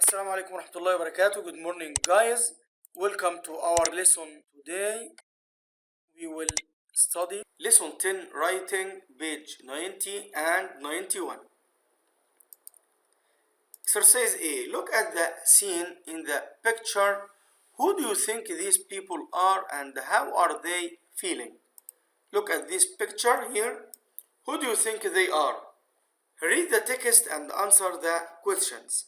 Assalamu alaikum wa rahmatullahi wa barakatuh. Good morning, guys. Welcome to our lesson today. We will study lesson 10, writing, page 90 and 91. Exercise A. Look at the scene in the picture. Who do you think these people are and how are they feeling? Look at this picture here. Who do you think they are? Read the text and answer the questions.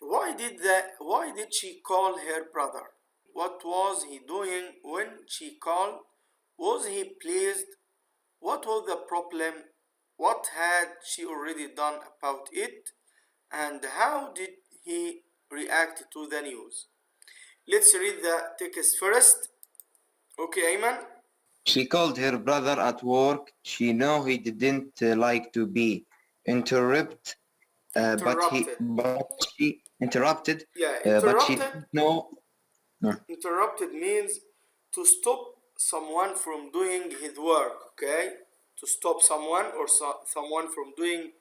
Why did she call her brother? What was he doing when she called? Was he pleased? What was the problem? What had she already done about it? And how did he react to the news? Let's read the text first. Okay, Ayman? She called her brother at work. She knew he didn't like to be interrupted. But she interrupted. Yeah, But she interrupted. didn't know. Interrupted means to stop someone from doing his work. Okay, to stop someone or someone from doing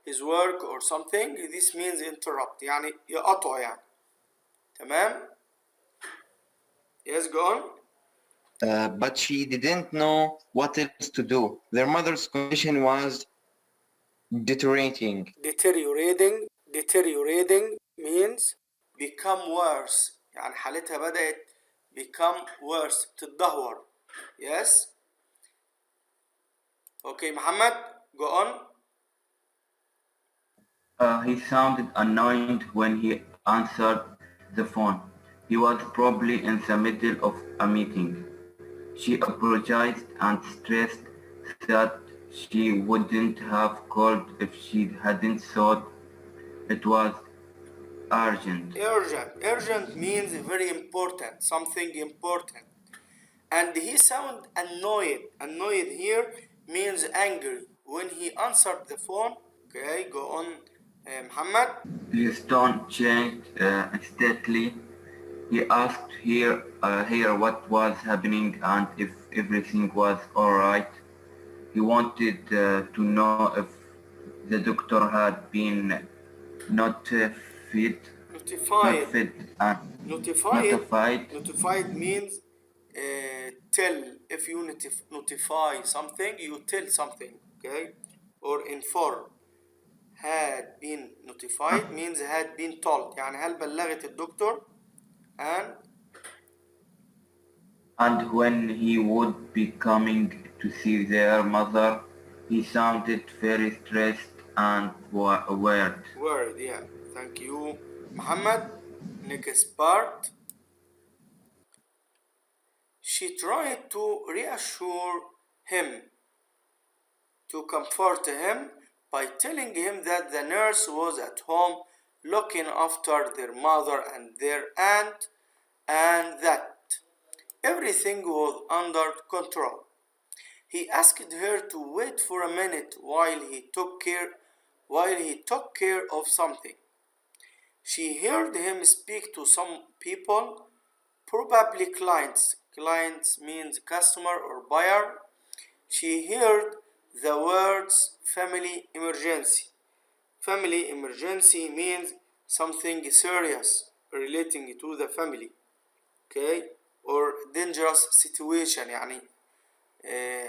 his work or something. This means interrupt. يعني يقطع يعني. تمام. Yes, go on. But she didn't know what else to do. Their mother's condition was deteriorating. Deteriorating means become worse. يعني حالتها بدأت become worse. تتدهور. Yes. Okay, Muhammad, go on. He sounded annoyed when he answered the phone. He was probably in the middle of a meeting. She apologized and stressed that she wouldn't have called if she hadn't thought it was urgent. Urgent means very important, something important. And he sounded annoyed. Annoyed here means angry. When he answered the phone, okay, go on, Muhammad. His tone changed instantly. He asked her what was happening and if everything was alright. He wanted to know if the doctor had been notified. Notified means tell. If you notify something, you tell something, okay, or inform. Had been notified means had been told. يعني هل بلغت الدكتور and when he would be coming to see their mother, he sounded very stressed and worried. Worried, yeah. Thank you, Muhammad. Next part. She tried to reassure him, to comfort him by telling him that the nurse was at home looking after their mother and their aunt and that everything was under control. He asked her to wait for a minute while he took care of something. She heard him speak to some people, probably clients. Clients means customer or buyer. She heard the words family emergency. Family emergency means something serious relating to the family. Okay? Or dangerous situation يعني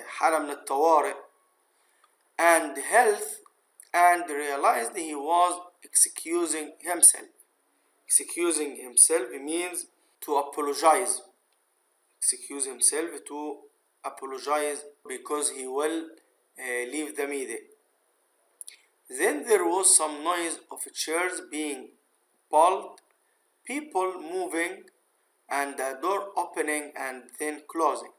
حالة من الطوارئ. And health, and realized he was excusing himself. Excusing himself means to apologize. Excuse himself to apologize because he will leave the meeting. Then there was some noise of chairs being pulled, people moving, and a door opening and then closing.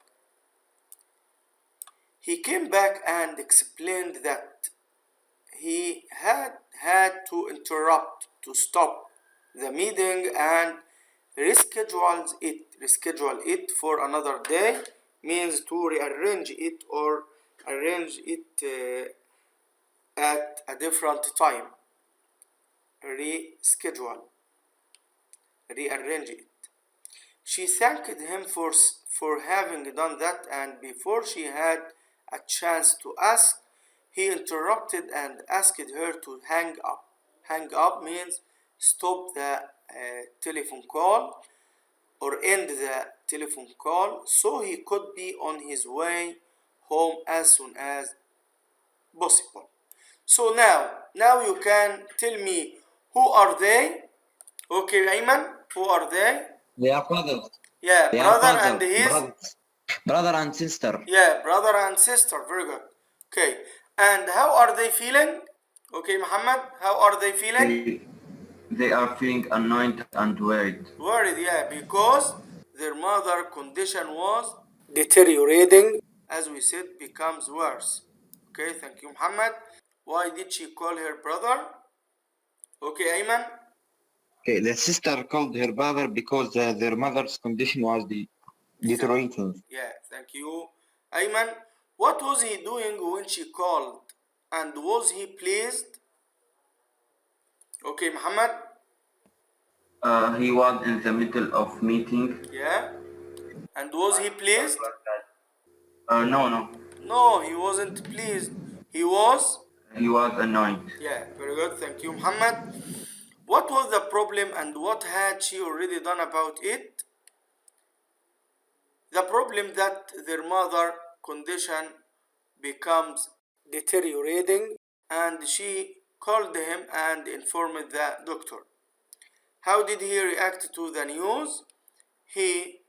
He came back and explained that he had to interrupt, to stop the meeting and reschedule it for another day. Means to rearrange it or arrange it at a different time. Rearrange it. She thanked him for having done that, and before she had a chance to ask, he interrupted and asked her to hang up. Hang up means stop the telephone call or end the telephone call so he could be on his way home as soon as possible. So now you can tell me who are they? Okay, Ayman, who are they? They are brothers. Yeah, They brother are and his brother and sister. yeah, brother and sister. Very good. Okay, and how are they feeling? Okay, Muhammad, how are they feeling? They are feeling annoyed and worried. Worried, yeah, because their mother condition was deteriorating, as we said, becomes worse. Okay, thank you, Muhammad. Why did she call her brother? Okay, Ayman. Okay, the sister called her brother because their mother's condition was deteriorating. Yeah, thank you, Ayman. What was he doing when she called? And was he pleased? Okay, Muhammad. He was in the middle of meeting. Yeah. And was he pleased? No, No, he wasn't pleased. He was? he was annoyed. Yeah, very good. Thank you, Muhammad. What was the problem and what had she already done about it? The problem that their mother condition becomes deteriorating and she called him and informed the doctor. How did he react to the news? He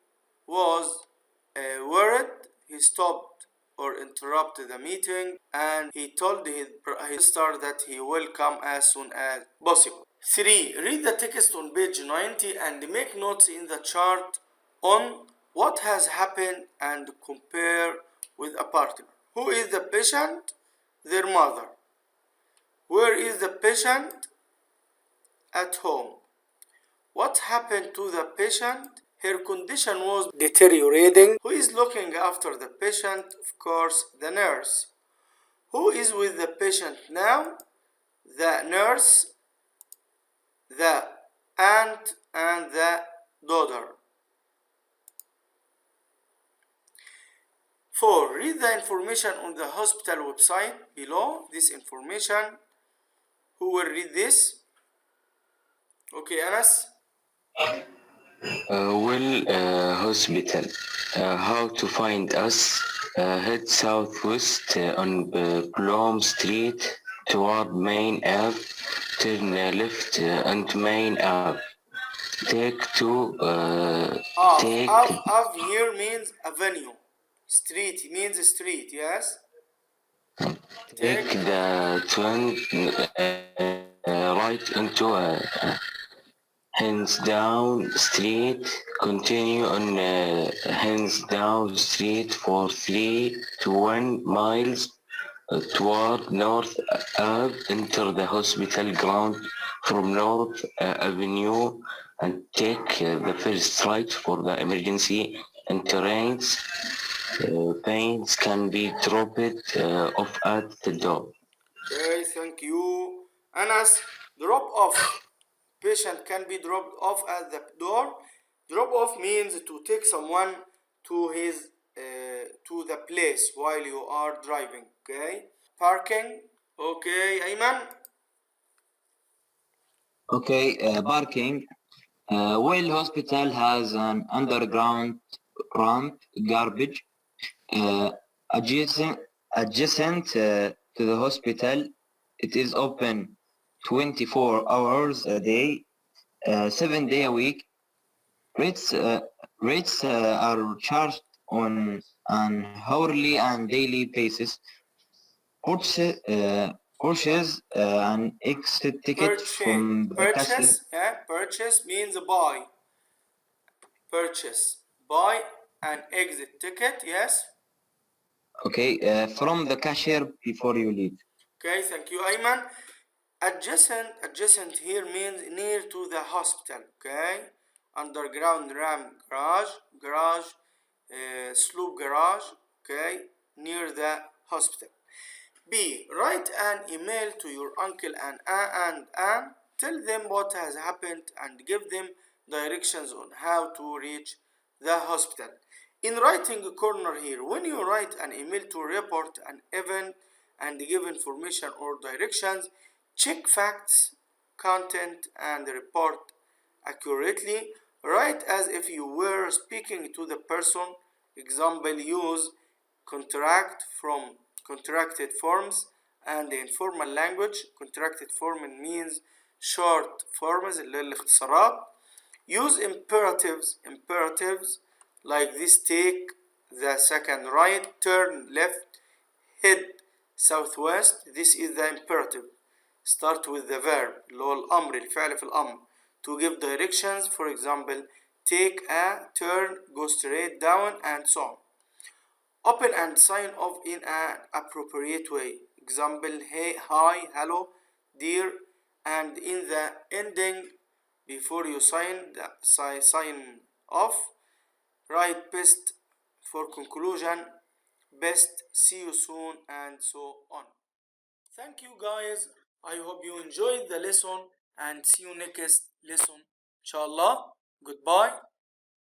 was worried. He stopped or interrupted the meeting and he told his sister that he will come as soon as possible. 3. Read the text on page 90 and make notes in the chart on what has happened and compare with a partner. Who is the patient? Their mother. Where is the patient? At home. What happened to the patient? Her condition was deteriorating. Who is looking after the patient? Of course, the nurse. Who is with the patient now? The nurse, the aunt, and the daughter. 4. Read the information on the hospital website below. This information. Who will read this? Okay, Anas. Hospital. How to find us? Head southwest on Plum Street toward Main Ave. Turn left onto Main Ave. Take Ave here means avenue. Street means street, yes? take the twin right into Hensdown Street. Continue on Hensdown Street for 3 to 1 miles toward North Ave. Enter the hospital ground from North Avenue and take the first right for the emergency entrance. Paints can be dropped off at the door. Okay, thank you. Anas, drop off. Patient can be dropped off at the door. Drop off means to take someone to his to the place while you are driving. Okay. Parking. Okay, Ayman. Okay, parking. Well, hospital has an underground ramp, garbage, adjacent to the hospital. It is open 24 hours a day, 7 days a week. Rates are charged on an hourly and daily basis. Purchase an exit ticket from the cashier. Yeah, purchase means buy. Purchase. Buy an exit ticket, yes? Okay, from the cashier before you leave. Okay, thank you, Ayman. Adjacent here means near to the hospital, okay? Underground ramp, garage, sloop garage, okay? Near the hospital. B. Write an email to your uncle and aunt. Tell them what has happened and give them directions on how to reach the hospital. In writing corner here, when you write an email to report an event and give information or directions, check facts content and report accurately. Write as if you were speaking to the person. Example, use contracted forms and informal language. Contracted form means short forms اللي هي الاختصارات. Use imperatives like this: take the second right, turn left, head southwest. This is the imperative. Start with the verb اللي هو الأمر، الفعل في الأمر. To give directions, for example, take a turn, go straight down, and so on. Open and sign off in an appropriate way. Example, hey, hi, hello, dear. And in the ending, before you sign off, write best for conclusion, best, see you soon, and so on. Thank you guys. I hope you enjoyed the lesson and see you next lesson. Inshallah. Goodbye.